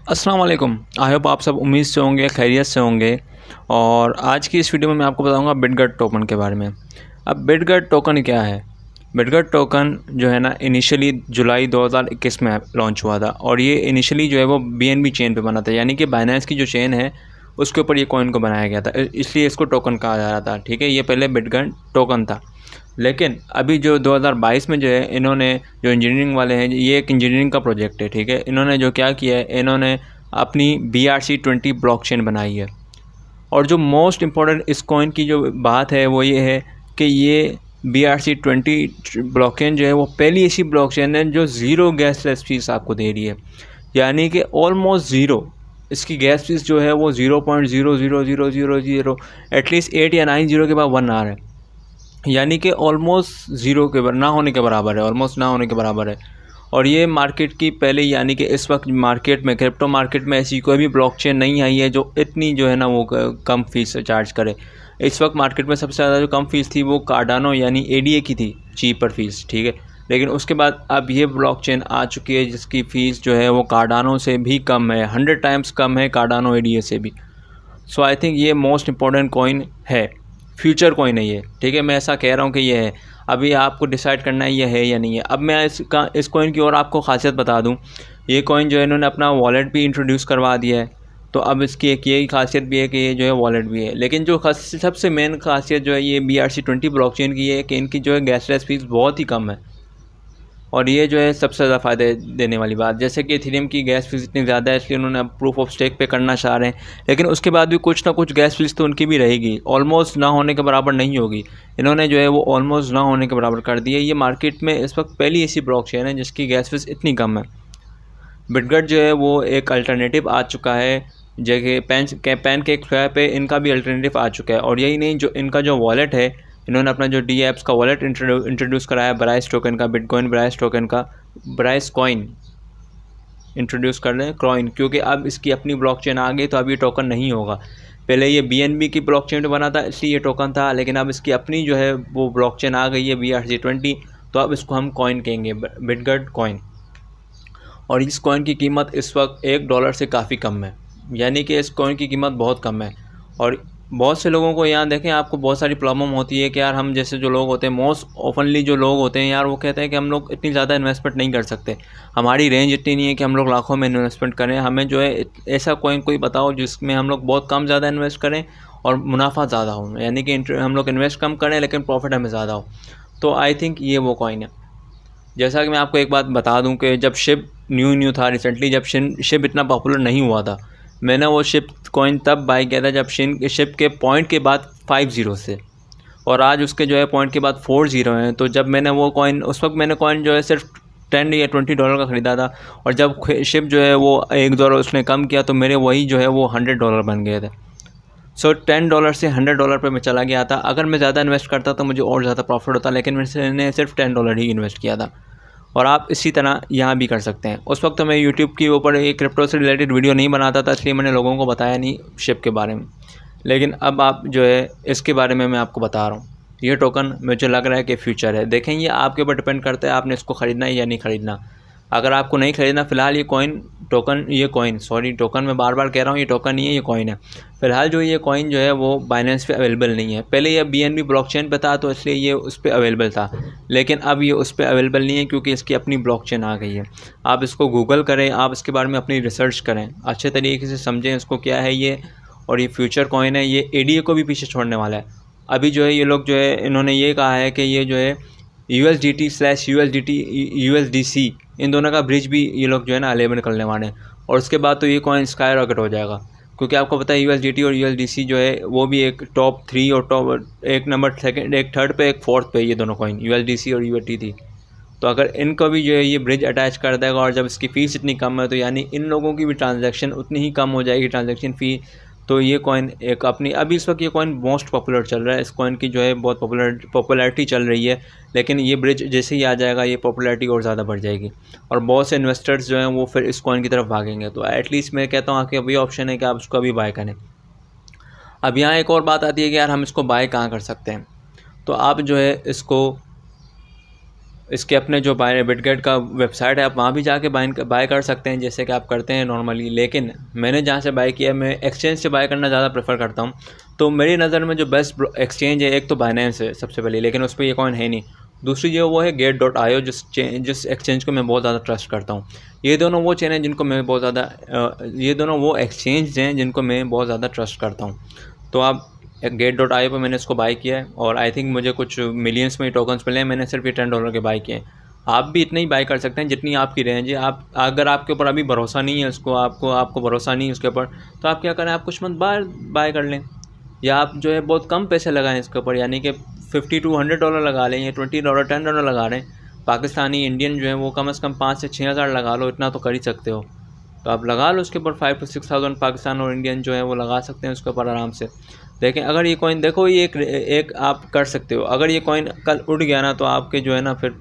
अस्सलाम वालेकुम। I hope आप सब उम्मीद से होंगे, खैरियत से होंगे। और आज की इस वीडियो में मैं आपको बताऊंगा बिटगट टोकन के बारे में। अब बिटगट टोकन क्या है? बिटगट टोकन जो है ना, इनिशियली जुलाई 2021 में लॉन्च हुआ था और ये इनिशियली जो है वो बीएनबी चेन पे बना था, यानी कि बाइनेंस की जो चेन है उसके ऊपर ये कॉइन को बनाया गया था, इसलिए इसको टोकन कहा जा रहा था। ठीक है, ये पहले बिटगट टोकन था, लेकिन अभी जो 2022 में जो है इन्होंने, जो इंजीनियरिंग वाले हैं, ये एक इंजीनियरिंग का प्रोजेक्ट है। ठीक है, इन्होंने जो क्या किया है, इन्होंने अपनी BRC-20 ब्लॉकचेन बनाई है। और जो मोस्ट इम्पॉर्टेंट इस कॉइन की जो बात है वो ये है कि ये BRC-20 ब्लॉकचेन जो है वो पहली ऐसी ब्लॉकचेन है जो ज़ीरो गैस फीस आपको दे रही है, यानी कि ऑलमोस्ट ज़ीरो। इसकी गैस फीस जो है वो 0.00000 एटलीस्ट 8 या 9 जीरो के बाद 1 आ रहा है, यानी कि ऑलमोस्ट ज़ीरो के ना होने के बराबर है, ऑलमोस्ट ना होने के बराबर है। और ये मार्केट की पहले, यानी कि इस वक्त मार्केट में, क्रिप्टो मार्केट में ऐसी कोई भी ब्लॉकचेन नहीं आई है जो इतनी जो है ना वो कम फीस चार्ज करे। इस वक्त मार्केट में सबसे ज़्यादा जो कम फीस थी वो कार्डानो यानी ADA की थी, चीपर फीस। ठीक है, लेकिन उसके बाद अब ये ब्लॉकचेन आ चुकी है जिसकी फ़ीस जो है वो कार्डानो से भी कम है, 100 टाइम्स कम है कार्डानो ADA से भी। सो आई थिंक ये मोस्ट इम्पॉर्टेंट कॉइन है, फ्यूचर कॉइन है ये। ठीक है, मैं ऐसा कह रहा हूँ कि ये है, अभी आपको डिसाइड करना है ये है या नहीं है। अब मैं इस कॉइन की और आपको खासियत बता दूँ। ये कॉइन जो है इन्होंने अपना वॉलेट भी इंट्रोड्यूस करवा दिया है, तो अब इसकी एक यही खासियत भी है कि ये जो है वॉलेट भी है। लेकिन जो सबसे मेन खासियत जो है ये BRC-20 ब्लॉकचेन की है कि इनकी जो है गैसलेस फीस बहुत ही कम है, और ये जो है सबसे ज़्यादा फ़ायदे देने वाली बात। जैसे कि इथेरियम की गैस फीस इतनी ज़्यादा है इसलिए उन्होंने अब प्रूफ ऑफ स्टेक पे करना चाह रहे हैं, लेकिन उसके बाद भी कुछ ना कुछ गैस फीस तो उनकी भी रहेगी, ऑलमोस्ट ना होने के बराबर नहीं होगी। इन्होंने जो है वो ऑलमोस्ट ना होने के बराबर कर दी है। ये मार्केट में इस वक्त पहली ऐसी ब्लॉकचेन है जिसकी गैस फीस इतनी कम है। बिटगट जो है वो एक अल्टरनेटिव आ चुका है, जगह पैनकेक स्वैप पे इनका भी अल्टरनेटिव आ चुका है। और यही नहीं, जो इनका जो वॉलेट है, इन्होंने अपना जो DApps का वॉलेट इंट्रोड्यूस कराया, ब्राइस टोकन का, बिटकॉइन ब्राइस टोकन का, ब्राइस कॉइन इंट्रोड्यूस कर रहे हैं, कॉइन, क्योंकि अब इसकी अपनी ब्लॉकचेन आ गई तो अब ये टोकन नहीं होगा। पहले ये BNB की ब्लॉकचेन पे बना था इसलिए ये टोकन था, लेकिन अब इसकी अपनी जो है वो ब्लॉकचेन आ गई है BRC-20, तो अब इसको हम कॉइन कहेंगे, बिटगट कॉइन। और इस कॉइन की कीमत इस वक्त $1 से काफ़ी कम है, यानी कि इस कॉइन की कीमत बहुत कम है। और बहुत से लोगों को यहाँ देखें, आपको बहुत सारी प्रॉब्लम होती है कि यार हम जैसे जो लोग होते हैं, मोस्ट ओपनली जो लोग होते हैं यार, वो कहते हैं कि हम लोग इतनी ज़्यादा इन्वेस्टमेंट नहीं कर सकते, हमारी रेंज इतनी नहीं है कि हम लोग लाखों में इन्वेस्टमेंट करें, हमें जो है ऐसा कॉइन कोई बताओ जिसमें हम लोग बहुत कम ज़्यादा इन्वेस्ट करें और मुनाफा ज़्यादा हो, यानी कि हम लोग इन्वेस्ट कम करें लेकिन प्रॉफिट हमें ज़्यादा हो। तो आई थिंक ये वो कॉइन है। जैसा कि मैं आपको एक बात बता दूं कि जब शिप न्यू था, रिसेंटली जब शिप इतना पॉपुलर नहीं हुआ था, मैंने वो शिप कॉइन तब बाई किया था जब शिप के पॉइंट के बाद 5 जीरो से, और आज उसके जो है पॉइंट के बाद 4 जीरो हैं। तो जब मैंने वो कॉइन, उस वक्त मैंने कॉइन जो है सिर्फ 10 या $20 का ख़रीदा था, और जब शिप जो है वो $1 उसने कम किया तो मेरे वही जो है वो $100 बन गए थे। सो $10 से $100 पे मैं चला गया था। अगर मैं ज़्यादा इन्वेस्ट करता तो मुझे और ज़्यादा प्रॉफिट होता, लेकिन मैंने सिर्फ $10 ही इन्वेस्ट किया था। और आप इसी तरह यहाँ भी कर सकते हैं। उस वक्त तो मैं यूट्यूब के ऊपर एक क्रिप्टो से रिलेटेड वीडियो नहीं बनाता था, इसलिए मैंने लोगों को बताया नहीं शिप के बारे में, लेकिन अब आप जो है इसके बारे में मैं आपको बता रहा हूँ। ये टोकन मुझे लग रहा है कि फ्यूचर है। देखें, ये आपके ऊपर डिपेंड करता है आपने इसको ख़रीदना है या नहीं ख़रीदना। अगर आपको नहीं ख़रीदना, फ़िलहाल ये टोकन मैं बार बार कह रहा हूँ, ये टोकन नहीं है, ये कॉइन है। फ़िलहाल जो ये कॉइन जो है वो बाइनेंस पे अवेलेबल नहीं है। पहले ये BNB ब्लॉकचेन पे था तो इसलिए ये उस पर अवेलेबल था, लेकिन अब ये उस पर अवेलेबल नहीं है क्योंकि इसकी अपनी ब्लॉकचेन आ गई है। आप इसको गूगल करें, आप इसके बारे में अपनी रिसर्च करें, अच्छे तरीके से समझें इसको क्या है ये। और ये फ्यूचर कॉइन है, ये ADA को भी पीछे छोड़ने वाला है। अभी जो है ये लोग जो है इन्होंने ये कहा है कि ये जो है USDT/USDC इन दोनों का ब्रिज भी ये लोग जो है ना अवेलेबल करने वाले हैं, और उसके बाद तो ये कॉइन स्काई रॉकेट हो जाएगा। क्योंकि आपको पता है USDT और USDC जो है वो भी एक टॉप 3 और टॉप एक नंबर सेकंड, एक थर्ड पे, एक फोर्थ पे, ये दोनों कॉइन USDC और USDT। तो अगर इनको भी जो है ये ब्रिज अटैच कर देगा, और जब इसकी फ़ीस इतनी कम है तो यानी इन लोगों की भी ट्रांजैक्शन उतनी ही कम हो जाएगी, ट्रांजैक्शन फ़ी। तो ये कॉइन एक अपनी, अभी इस वक्त ये कॉइन मोस्ट पॉपुलर चल रहा है, इस कॉइन की जो है बहुत पॉपुलैरिटी चल रही है, लेकिन ये ब्रिज जैसे ही आ जाएगा ये पॉपुलैरिटी और ज़्यादा बढ़ जाएगी, और बहुत से इन्वेस्टर्स जो हैं वो फिर इस कॉइन की तरफ भागेंगे। तो एटलीस्ट मैं कहता हूँ कि अभी ऑप्शन है कि आप इसको अभी बाय करें। अब यहाँ एक और बात आती है कि यार हम इसको बाय कहाँ कर सकते हैं। तो आप जो है इसको इसके अपने जो बिटगेट का वेबसाइट है, आप वहाँ भी जाके बाय कर सकते हैं, जैसे कि आप करते हैं नॉर्मली। लेकिन मैंने जहाँ से बाय किया, मैं एक्सचेंज से बाय करना ज़्यादा प्रेफर करता हूँ। तो मेरी नज़र में जो बेस्ट एक्सचेंज है, एक तो बाइनेंस है सबसे पहले, लेकिन उस पर ये कॉइन है नहीं। दूसरी जो वो है Gate.io, जिस एक्सचेंज को मैं बहुत ज़्यादा ट्रस्ट करता हूँ। ये दोनों वो चेन हैं जिनको मैं बहुत ज़्यादा ये दोनों वो एक्सचेंज हैं जिनको मैं बहुत ज़्यादा ट्रस्ट करता हूँ। तो आप Gate.io पर मैंने इसको बाय किया है और आई थिंक मुझे कुछ मिलियंस में टोकन्स मिले हैं। मैंने सिर्फ ये $10 के बाय किए हैं। आप भी इतने ही बाय कर सकते हैं जितनी आपकी रेंज है। आप अगर आपके ऊपर अभी भरोसा नहीं है आपको भरोसा नहीं है उसके ऊपर, तो आप क्या करें, आप कुछ मंथ बाद बाय कर लें, या आप जो है बहुत कम पैसे लगाएं इसके ऊपर, यानी कि $50 to $100 लगा लें, या $20 $10 लगा लें। पाकिस्तानी इंडियन जो है वो कम से कम 5 से 6 हज़ार लगा लो, इतना तो कर ही सकते हो। तो आप लगा लो उसके ऊपर 5 to 6 थाउजेंड पाकिस्तान और इंडियन जो है वो लगा सकते हैं उसके ऊपर आराम से। देखें, अगर ये कॉइन, देखो ये एक आप कर सकते हो, अगर ये कॉइन कल उठ गया ना, तो आपके जो है ना फिर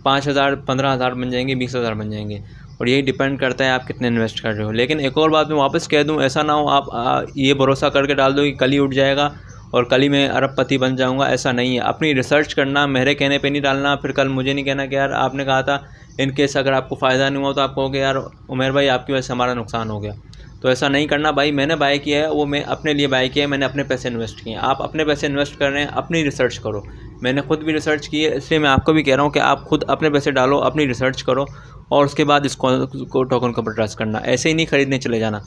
5,000 15,000 बन जाएंगे, 20,000 बन जाएंगे। और यही डिपेंड करता है आप कितने इन्वेस्ट कर रहे हो। लेकिन एक और बात मैं वापस कह दूं, ऐसा ना हो आप ये भरोसा करके डाल दो कि कल ही उठ जाएगा और कल ही मैं अरबपति बन जाऊंगा। ऐसा नहीं है। अपनी रिसर्च करना, मेरे कहने पे नहीं डालना। फिर कल मुझे नहीं कहना कि यार आपने कहा था, इन केस अगर आपको फ़ायदा नहीं हुआ तो आप कहोगे यार उमेर भाई आपकी वजह से हमारा नुकसान हो गया। तो ऐसा नहीं करना भाई। मैंने बाय किया है वो मैं अपने लिए बाय किया है, मैंने अपने पैसे इन्वेस्ट किए हैं। आप अपने पैसे इन्वेस्ट कर रहे हैं, अपनी रिसर्च करो। मैंने खुद भी रिसर्च की है, इसलिए मैं आपको भी कह रहा हूँ कि आप खुद अपने पैसे डालो, अपनी रिसर्च करो और उसके बाद इस टोकन के ऊपर ट्रस्ट करना। ऐसे ही नहीं ख़रीदने चले जाना,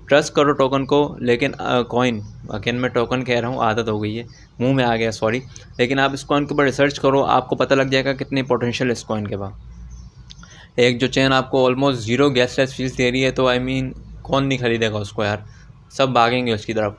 ट्रस्ट करो टोकन को। लेकिन कॉइन, अगेन मैं टोकन कह रहा हूँ, आदत हो गई है, मुंह में आ गया, सॉरी। लेकिन आप इस कॉइन के ऊपर रिसर्च करो, आपको पता लग जाएगा कितनी पोटेंशियल है इस कॉइन के बाद। एक जो चेन आपको ऑलमोस्ट 0 गैसलेस फीस दे रही है, तो आई मीन कौन नहीं खरीदेगा उसको यार, सब भागेंगे उसकी तरफ।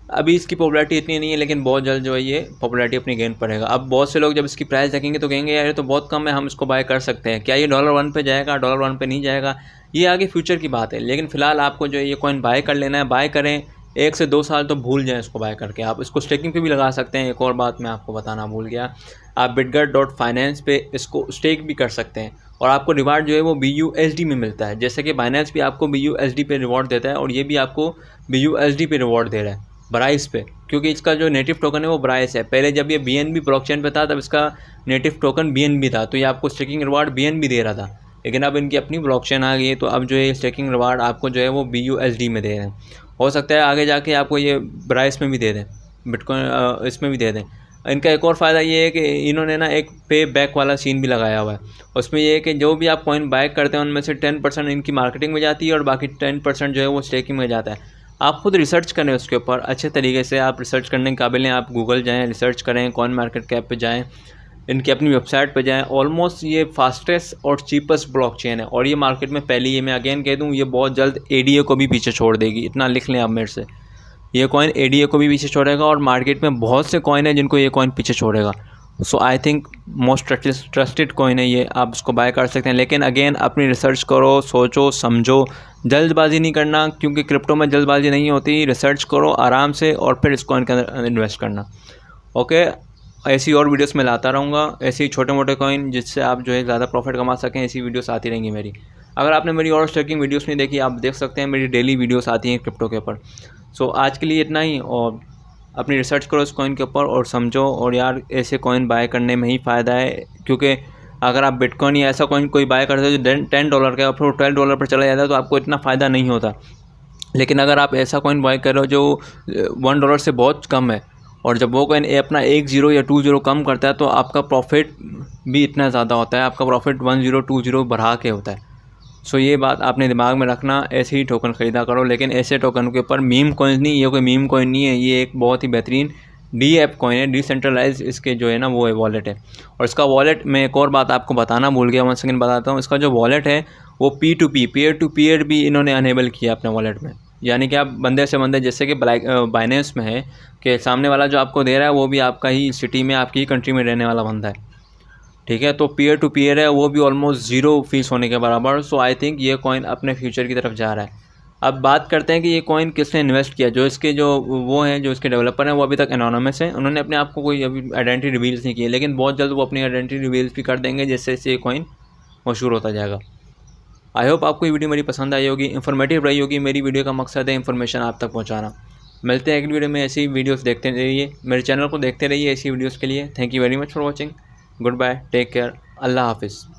अभी इसकी पॉपुलैरिटी इतनी नहीं है, लेकिन बहुत जल्द जो है ये पॉपुलैरिटी अपनी गेन पड़ेगा। अब बहुत से लोग जब इसकी प्राइस देखेंगे तो कहेंगे यार ये तो बहुत कम है, हम इसको बाय कर सकते हैं। क्या ये $1 पे जाएगा, $1 पे नहीं जाएगा, ये आगे फ्यूचर की बात है। लेकिन फ़िलहाल आपको जो है ये कॉइन बाय कर लेना है। बाय करें, 1 से 2 साल तो भूल जाएँ इसको बाय करके। आप इसको स्टेकिंग पे भी लगा सकते हैं। एक और बात मैं आपको बताना भूल गया, आप bitget.finance पे इसको स्टेक भी कर सकते हैं और आपको रिवार्ड जो है वो BUSD में मिलता है। जैसे कि बाइनेंस भी आपको BUSD पे रिवॉर्ड देता है और ये भी आपको BUSD पे रिवॉर्ड दे रहा है, ब्राइस पे, क्योंकि इसका जो नेटिव टोकन है वो ब्राइस है। पहले जब ये BNB ब्लॉकचेन पे था तब इसका नेटिव टोकन BNB था, तो ये आपको स्टेकिंग रिवार्ड BNB दे रहा था। लेकिन अब इनकी अपनी ब्लॉकचेन आ गई है, तो अब जो है स्टेकिंग रिवार्ड आपको जो है वो BUSD में दे रहे हैं। हो सकता है आगे जाके आपको ये ब्राइस में भी दे दें, बिटकॉइन इसमें भी दे दें। इनका एक और फ़ायदा ये है कि इन्होंने ना एक पे बैक वाला सीन भी लगाया हुआ है। उसमें ये है कि जो भी आप कॉइन बाय करते हैं उनमें से 10% इनकी मार्केटिंग में जाती है और बाकी 10% जो है वो स्टेकिंग में जाता है। आप खुद रिसर्च करें उसके ऊपर अच्छे तरीके से, आप रिसर्च करने के काबिल हैं। आप गूगल जाएँ, रिसर्च करें, कॉइन मार्केट कैप पे जाएँ, इनकी अपनी वेबसाइट पे जाएँ। ऑलमोस्ट ये फास्टेस्ट और चीपेस्ट ब्लॉकचेन है और ये मार्केट में पहली है। मैं अगेन कह दूँ, ये बहुत जल्द ADA को भी पीछे छोड़ देगी, इतना लिख लें आप मेरे से। ये कॉइन ADA को भी पीछे छोड़ेगा और मार्केट में बहुत से कॉइन है जिनको ये कॉइन पीछे छोड़ेगा। So I think most trusted coin है ये, आप इसको बाय कर सकते हैं। लेकिन अगेन अपनी रिसर्च करो, सोचो समझो, जल्दबाजी नहीं करना, क्योंकि क्रिप्टो में जल्दबाजी नहीं होती। रिसर्च करो आराम से और फिर इस कॉइन के अंदर इन्वेस्ट करना। ओके, ऐसी और वीडियोस मैं लाता रहूँगा, ऐसे ही छोटे मोटे कॉइन जिससे आप जो है ज़्यादा प्रॉफिट कमा सकें, ऐसी वीडियोस आती रहेंगी मेरी। अगर आपने मेरी और स्टेकिंग वीडियोस नहीं देखी, आप देख सकते हैं, मेरी डेली वीडियोस आती हैं क्रिप्टो के ऊपर। सो आज के लिए इतना ही, और अपनी रिसर्च करो इस कॉइन के ऊपर और समझो। और यार ऐसे कॉइन बाय करने में ही फ़ायदा है, क्योंकि अगर आप बिटकॉइन या ऐसा कॉइन कोई बाय करते हो जो $10 का और फिर $12 पर चला जाता है तो आपको इतना फ़ायदा नहीं होता। लेकिन अगर आप ऐसा कॉइन बाय कर रहे हो जो $1 से बहुत कम है, और जब वो कॉइन अपना 10 या 20 कम करता है तो आपका प्रॉफिट भी इतना ज़्यादा होता है। आपका प्रॉफिट 10-20 बढ़ा के होता है। सो ये बात आपने दिमाग में रखना, ऐसे ही टोकन ख़रीदा करो। लेकिन ऐसे टोकन के ऊपर मीम कॉइन नहीं, ये कोई मीम कॉइन नहीं है, ये एक बहुत ही बेहतरीन DApp कॉइन है, डिसेंट्रलाइज इसके जो है ना वो है वॉलेट है। और इसका वॉलेट, मैं एक और बात आपको बताना भूल गया, 1 सेकंड बताता हूँ। इसका जो वॉलेट है वो P2P, पीयर टू पीयर भी इन्होंने अनेबल किया अपने वॉलेट में। यानी कि आप बंदे से बंदे, जैसे कि बाइनेंस में है कि सामने वाला जो आपको दे रहा है वो भी आपका ही सिटी में, आपकी ही कंट्री में रहने वाला बंदा है, ठीक है। तो पीयर टू पीयर है, वो भी ऑलमोस्ट 0 फीस होने के बराबर। सो आई थिंक ये कॉइन अपने फ्यूचर की तरफ जा रहा है। अब बात करते हैं कि ये कॉइन किसने इन्वेस्ट किया। जो इसके जो वो हैं, जो इसके डेवलपर हैं, वो अभी तक एनोनिमस हैं। उन्होंने अपने आप को कोई अभी आइडेंटिटी रिवील्स नहीं की है, लेकिन बहुत जल्द वो अपनी आइडेंटिटी रिवील्स भी कर देंगे, जिससे ये कॉइन मशहूर होता जाएगा। आई होप आपको ये वीडियो मेरी पसंद आई होगी, इन्फॉर्मेटिव रही होगी। मेरी वीडियो का मकसद है इन्फॉर्मेशन आप तक पहुँचाना। मिलते हैं अगली वीडियो में। ऐसी वीडियोस देखते रहिए, मेरे चैनल को देखते रहिए ऐसी वीडियोस के लिए। Thank you very much for watching. Good bye, take care. अल्लाह हाफिज़।